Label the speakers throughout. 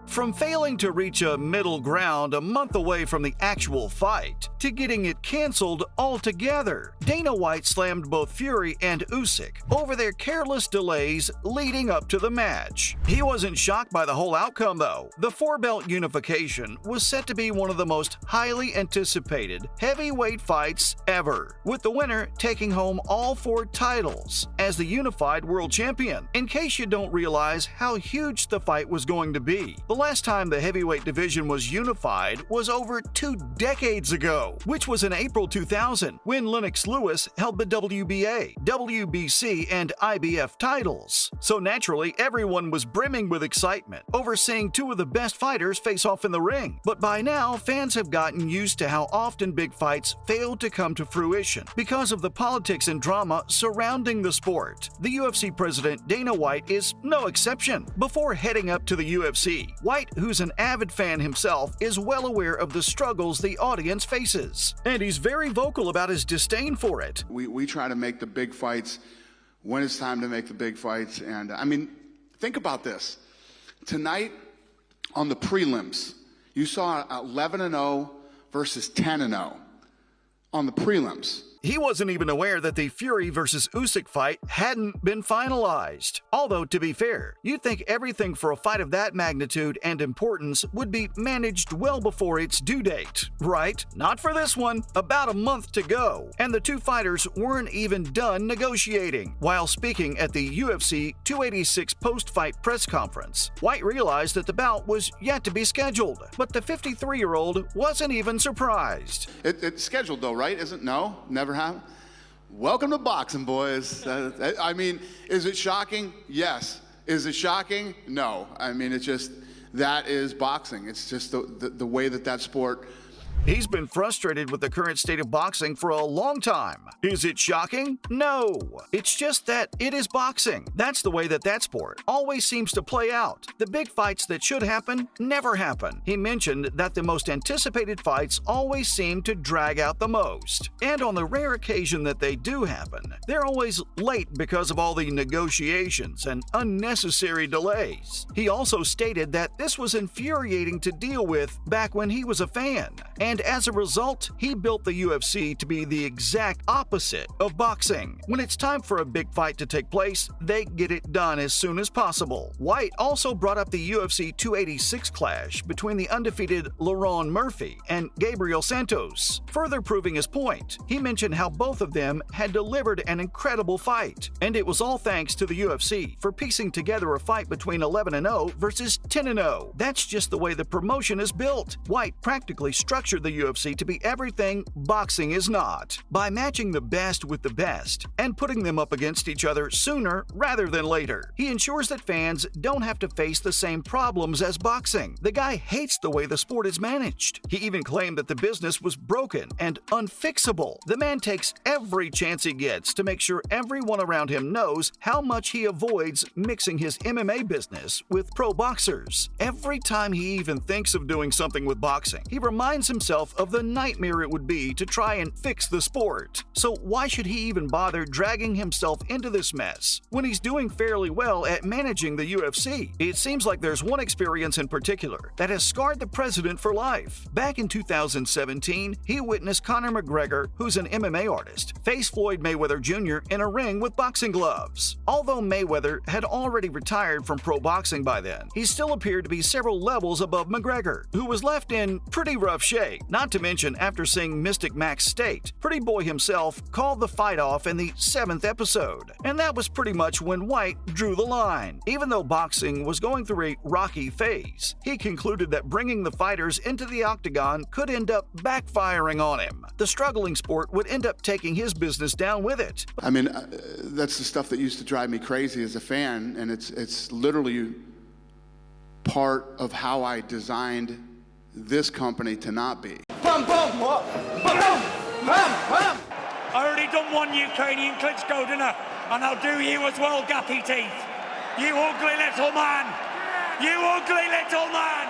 Speaker 1: From failing to reach a middle ground a month away from the actual fight, to getting it canceled altogether, Dana White slammed both Fury and Usyk over their careless delays leading up to the match. He wasn't shocked by the whole outcome though. The four-belt unification was set to be one of the most highly anticipated heavyweight fights ever, with the winner taking home all four titles as the unified world champion. In case you don't realize how huge the fight was going to be, the last time the heavyweight division was unified was over 2 decades ago, which was in April 2000 when Lennox Lewis held the WBA, WBC, and IBF titles. So naturally, everyone was brimming with excitement over seeing two of the best fighters face off in the ring. But by now, fans have gotten used to how often big fights fail to come to fruition because of the politics and drama surrounding the sport. The UFC president Dana White is no exception. Before heading up to the UFC, White, who's an avid fan himself, is well aware of the struggles the audience faces, and he's very vocal about his disdain for it.
Speaker 2: We try to make the big fights when it's time to make the big fights, and I mean, think about this. Tonight on the prelims, you saw 11-0 versus 10-0 on the prelims.
Speaker 1: He wasn't even aware that the Fury versus Usyk fight hadn't been finalized. Although, to be fair, you'd think everything for a fight of that magnitude and importance would be managed well before its due date, right? Not for this one. About a month to go, and the two fighters weren't even done negotiating. While speaking at the UFC 286 post-fight press conference, White realized that the bout was yet to be scheduled, but the 53-year-old wasn't even surprised.
Speaker 2: It's scheduled though, right? Isn't? No? Never happened? Welcome to boxing, boys. I mean, is it shocking? Yes. Is it shocking? No. I mean, it's just, that is boxing. It's just the way that sport.
Speaker 1: He's been frustrated with the current state of boxing for a long time. Is it shocking? No. It's just that it is boxing. That's the way that sport always seems to play out. The big fights that should happen never happen. He mentioned that the most anticipated fights always seem to drag out the most. And on the rare occasion that they do happen, they're always late because of all the negotiations and unnecessary delays. He also stated that this was infuriating to deal with back when he was a fan. And as a result, he built the UFC to be the exact opposite of boxing. When it's time for a big fight to take place, they get it done as soon as possible. White also brought up the UFC 286 clash between the undefeated Lerone Murphy and Gabriel Santos, further proving his point. He mentioned how both of them had delivered an incredible fight, and it was all thanks to the UFC for piecing together a fight between 11-0 versus 10-0. That's just the way the promotion is built. White practically structured the UFC to be everything boxing is not, by matching the best with the best and putting them up against each other sooner rather than later. He ensures that fans don't have to face the same problems as boxing. The guy hates the way the sport is managed. He even claimed that the business was broken and unfixable. The man takes every chance he gets to make sure everyone around him knows how much he avoids mixing his MMA business with pro boxers. Every time he even thinks of doing something with boxing, he reminds himself of the nightmare it would be to try and fix the sport. So why should he even bother dragging himself into this mess when he's doing fairly well at managing the UFC? It seems like there's one experience in particular that has scarred the president for life. Back in 2017, he witnessed Conor McGregor, who's an MMA artist, face Floyd Mayweather Jr. in a ring with boxing gloves. Although Mayweather had already retired from pro boxing by then, he still appeared to be several levels above McGregor, who was left in pretty rough shape. Not to mention, after seeing Mystic Max state, Pretty Boy himself called the fight off in the 7th episode. And that was pretty much when White drew the line. Even though boxing was going through a rocky phase, he concluded that bringing the fighters into the octagon could end up backfiring on him. The struggling sport would end up taking his business down with it.
Speaker 2: I mean, that's the stuff that used to drive me crazy as a fan, and it's literally part of how I designed this company to not be.
Speaker 3: Bum, bum, what? Bum, bum, bum. I already done one Ukrainian Klitschko, didn't I? And I'll do you as well, gappy teeth. You ugly little man. You ugly little man.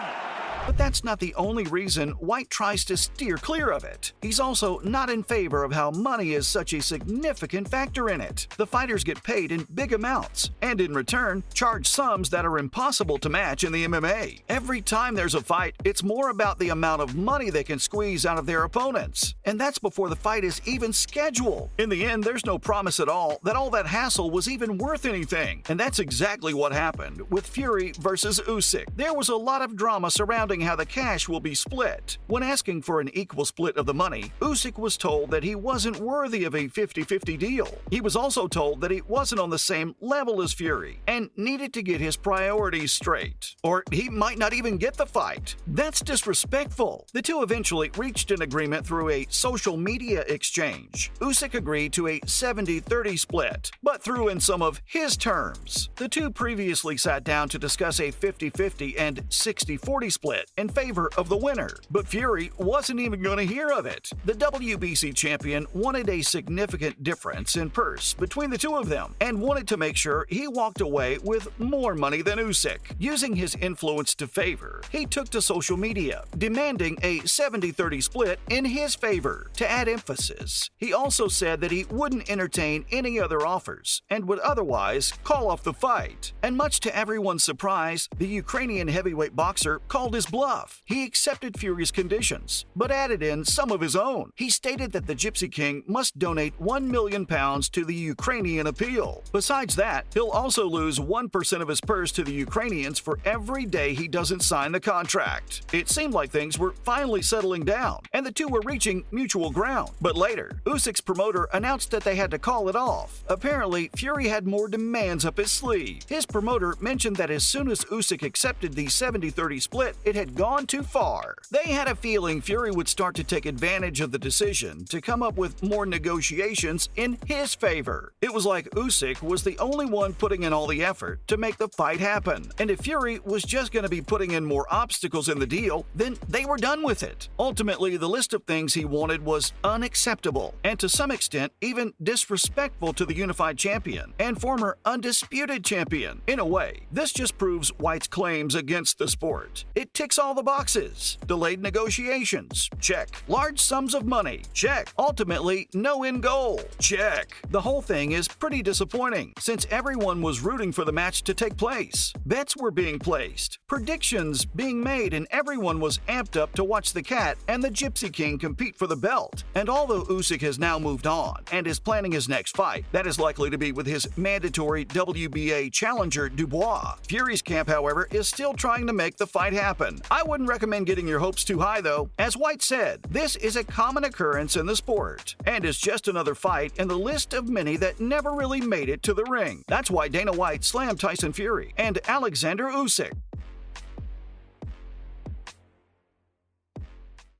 Speaker 1: But that's not the only reason White tries to steer clear of it. He's also not in favor of how money is such a significant factor in it. The fighters get paid in big amounts, and in return, charge sums that are impossible to match in the MMA. Every time there's a fight, it's more about the amount of money they can squeeze out of their opponents. And that's before the fight is even scheduled. In the end, there's no promise at all that hassle was even worth anything. And that's exactly what happened with Fury versus Usyk. There was a lot of drama surrounding how the cash will be split. When asking for an equal split of the money, Usyk was told that he wasn't worthy of a 50-50 deal. He was also told that he wasn't on the same level as Fury and needed to get his priorities straight, or he might not even get the fight. That's disrespectful. The two eventually reached an agreement through a social media exchange. Usyk agreed to a 70-30 split, but threw in some of his terms. The two previously sat down to discuss a 50-50 and 60-40 split in favor of the winner, but Fury wasn't even going to hear of it. The WBC champion wanted a significant difference in purse between the two of them and wanted to make sure he walked away with more money than Usyk. Using his influence to favor, he took to social media, demanding a 70-30 split in his favor. To add emphasis, he also said that he wouldn't entertain any other offers and would otherwise call off the fight. And much to everyone's surprise, the Ukrainian heavyweight boxer called his bluff. He accepted Fury's conditions, but added in some of his own. He stated that the Gypsy King must donate £1 million to the Ukrainian appeal. Besides that, he'll also lose 1% of his purse to the Ukrainians for every day he doesn't sign the contract. It seemed like things were finally settling down, and the two were reaching mutual ground. But later, Usyk's promoter announced that they had to call it off. Apparently, Fury had more demands up his sleeve. His promoter mentioned that as soon as Usyk accepted the 70-30 split, it had gone too far. They had a feeling Fury would start to take advantage of the decision to come up with more negotiations in his favor. It was like Usyk was the only one putting in all the effort to make the fight happen, and if Fury was just going to be putting in more obstacles in the deal, then they were done with it. Ultimately, the list of things he wanted was unacceptable, and to some extent, even disrespectful to the unified champion and former undisputed champion. In a way, this just proves White's claims against the sport. It ticks all the boxes. Delayed negotiations? Check. Large sums of money? Check. Ultimately, no end goal? Check. The whole thing is pretty disappointing, since everyone was rooting for the match to take place. Bets were being placed, predictions being made, and everyone was amped up to watch the Cat and the Gypsy King compete for the belt. And although Usyk has now moved on and is planning his next fight, that is likely to be with his mandatory WBA challenger Dubois. Fury's camp, however, is still trying to make the fight happen. I wouldn't recommend getting your hopes too high, though. As White said, this is a common occurrence in the sport, and is just another fight in the list of many that never really made it to the ring. That's why Dana White slammed Tyson Fury and Oleksander Usyk.